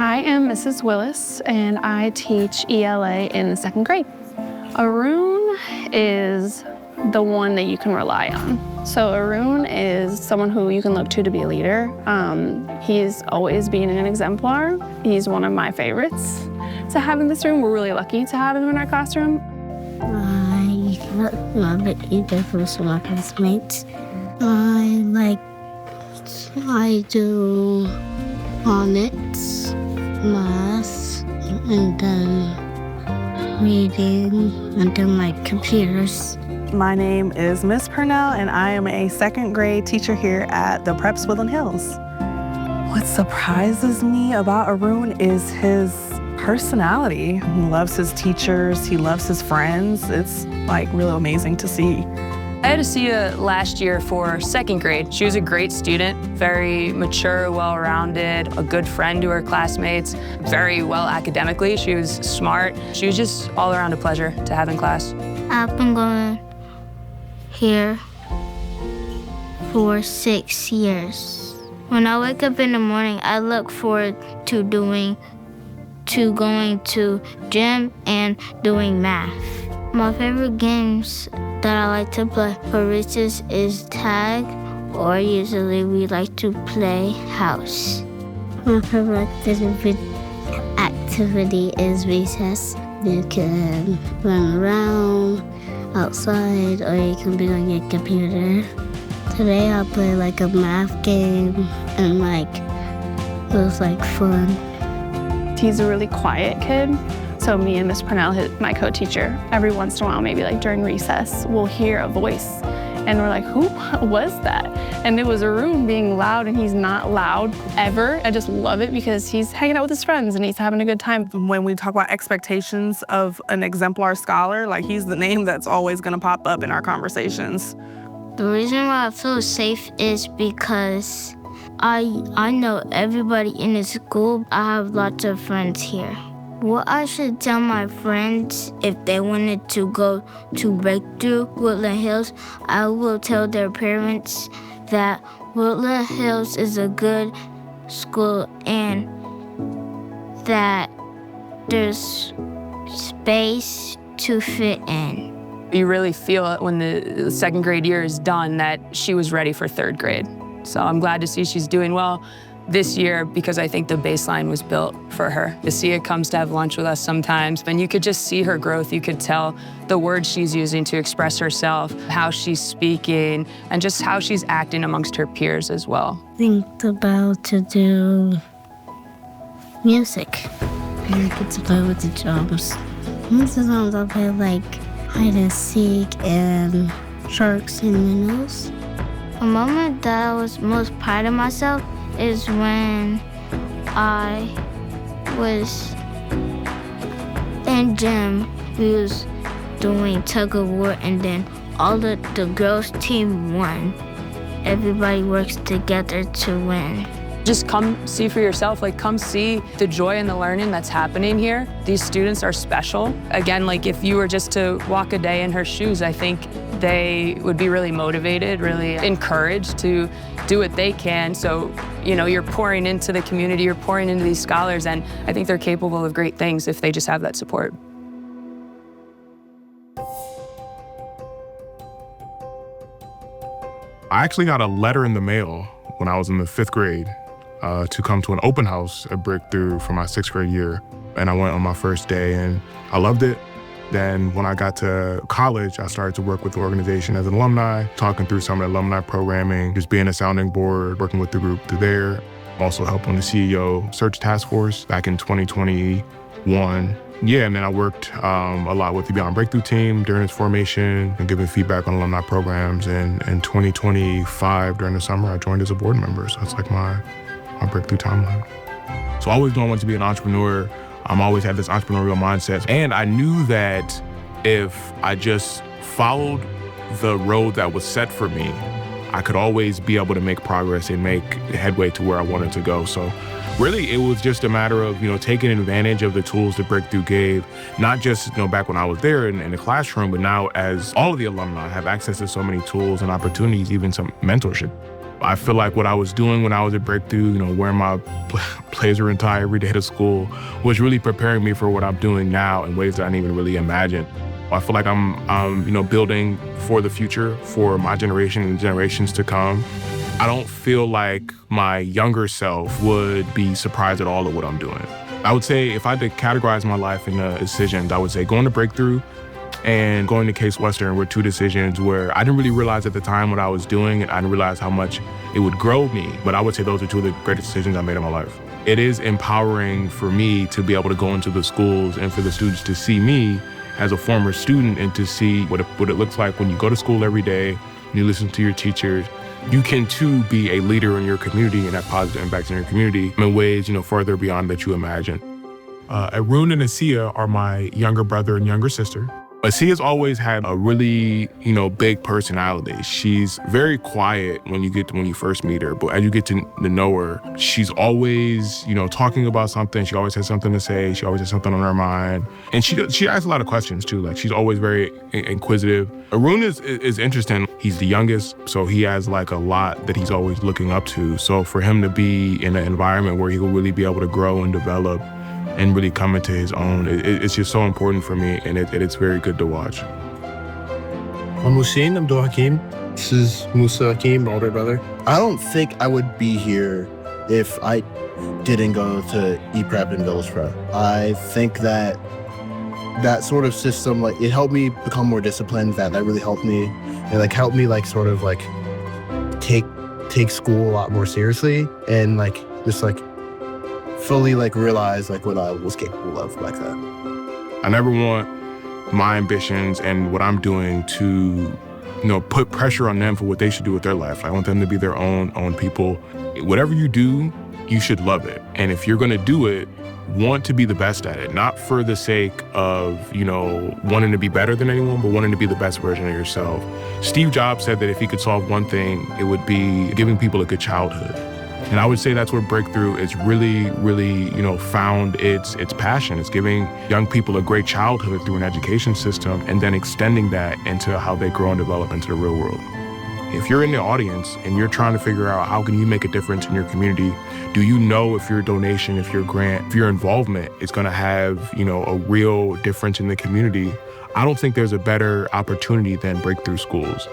I am Mrs. Willis, and I teach ELA in the 2nd grade. Arun is the one that you can rely on. So Arun is someone who you can look to be a leader. He's always been an exemplar. He's one of my favorites to have in this room. We're really lucky to have him in our classroom. I love it either for my classmates. I do phonics, math, and then reading, and then computers. My name is Miss Purnell, and I am a 2nd grade teacher here at the Preps Woodland Hills. What surprises me about Arun is his personality. He loves his teachers, he loves his friends. It's really amazing to see. I had Asia last year for 2nd grade. She was a great student, very mature, well-rounded, a good friend to her classmates, very well academically. She was smart. She was just all around a pleasure to have in class. I've been going here for 6 years. When I wake up in the morning, I look forward to going to gym and doing math. My favorite games that I like to play for recess is tag, or usually we like to play house. My favorite activity is recess. You can run around outside, or you can be on your computer. Today I play a math game, and it was fun. He's a really quiet kid. So me and Miss Purnell, my co-teacher, every once in a while, maybe during recess, we'll hear a voice. And we're like, who was that? And it was Arun being loud, and he's not loud ever. I just love it because he's hanging out with his friends and he's having a good time. When we talk about expectations of an exemplar scholar, he's the name that's always gonna pop up in our conversations. The reason why I feel safe is because I know everybody in the school. I have lots of friends here. What I should tell my friends if they wanted to go to Breakthrough Woodland Hills, I will tell their parents that Woodland Hills is a good school and that there's space to fit in. You really feel it when the 2nd grade year is done that she was ready for 3rd grade. So I'm glad to see she's doing well this year because I think the baseline was built for her. Asia comes to have lunch with us sometimes, and you could just see her growth. You could tell the words she's using to express herself, how she's speaking, and just how she's acting amongst her peers as well. Think about to do music. I get to play with the drums. Most of the times I play hide and seek and sharks and minnows. A moment that I was most proud of myself is when I was in gym. We was doing tug of war, and then all the girls' team won. Everybody works together to win. Just come see for yourself, come see the joy and the learning that's happening here. These students are special. Again, if you were just to walk a day in her shoes, I think they would be really motivated, really encouraged to do what they can. So, you're pouring into the community, you're pouring into these scholars, and I think they're capable of great things if they just have that support. I actually got a letter in the mail when I was in the 5th grade to come to an open house at Breakthrough for my 6th grade year. And I went on my first day and I loved it. Then when I got to college, I started to work with the organization as an alumni, talking through some of the alumni programming, just being a sounding board, working with the group through there. Also helped on the CEO search task force back in 2021. Yeah, and then I worked a lot with the Beyond Breakthrough team during its formation and giving feedback on alumni programs. And in 2025, during the summer, I joined as a board member. So it's my Breakthrough timeline. So I always wanted to be an entrepreneur. I always had this entrepreneurial mindset. And I knew that if I just followed the road that was set for me, I could always be able to make progress and make headway to where I wanted to go. So really, it was just a matter of, taking advantage of the tools that Breakthrough gave, not just, back when I was there in the classroom, but now as all of the alumni have access to so many tools and opportunities, even some mentorship. I feel like what I was doing when I was at Breakthrough, wearing my blazer and tie every day to school, was really preparing me for what I'm doing now in ways that I didn't even really imagine. I feel like I'm building for the future, for my generation and generations to come. I don't feel like my younger self would be surprised at all at what I'm doing. I would say if I had to categorize my life into decisions, I would say going to Breakthrough and going to Case Western were two decisions where I didn't really realize at the time what I was doing, and I didn't realize how much it would grow me. But I would say those are two of the greatest decisions I made in my life. It is empowering for me to be able to go into the schools and for the students to see me as a former student and to see what it looks like when you go to school every day, and you listen to your teachers. You can too be a leader in your community and have positive impacts in your community in ways, further beyond that you imagine. Arun and Asiya are my younger brother and younger sister. Asiya's always had a really, big personality. She's very quiet when you first meet her, but as you get to know her, she's always, talking about something. She always has something to say. She always has something on her mind. And she asks a lot of questions too. Like, she's always very inquisitive. Arun is interesting. He's the youngest, so he has like a lot that he's always looking up to. So for him to be in an environment where he will really be able to grow and develop and really come into his own, it's just so important for me, and it's very good to watch. I'm Hussein. I'm Abdul Hakim. This is Musa Hakim, my older brother. I don't think I would be here if I didn't go to E-Prep and Village Prep. I think that sort of system, like, it helped me become more disciplined. That really helped me. It helped me take school a lot more seriously and fully realize what I was capable of back then. I never want my ambitions and what I'm doing to, put pressure on them for what they should do with their life. I want them to be their own people. Whatever you do, you should love it. And if you're gonna do it, want to be the best at it, not for the sake of, wanting to be better than anyone, but wanting to be the best version of yourself. Steve Jobs said that if he could solve one thing, it would be giving people a good childhood. And I would say that's where Breakthrough is really, really, found its passion. It's giving young people a great childhood through an education system and then extending that into how they grow and develop into the real world. If you're in the audience and you're trying to figure out how can you make a difference in your community, do you know if your donation, if your grant, if your involvement is gonna have, a real difference in the community? I don't think there's a better opportunity than Breakthrough Schools.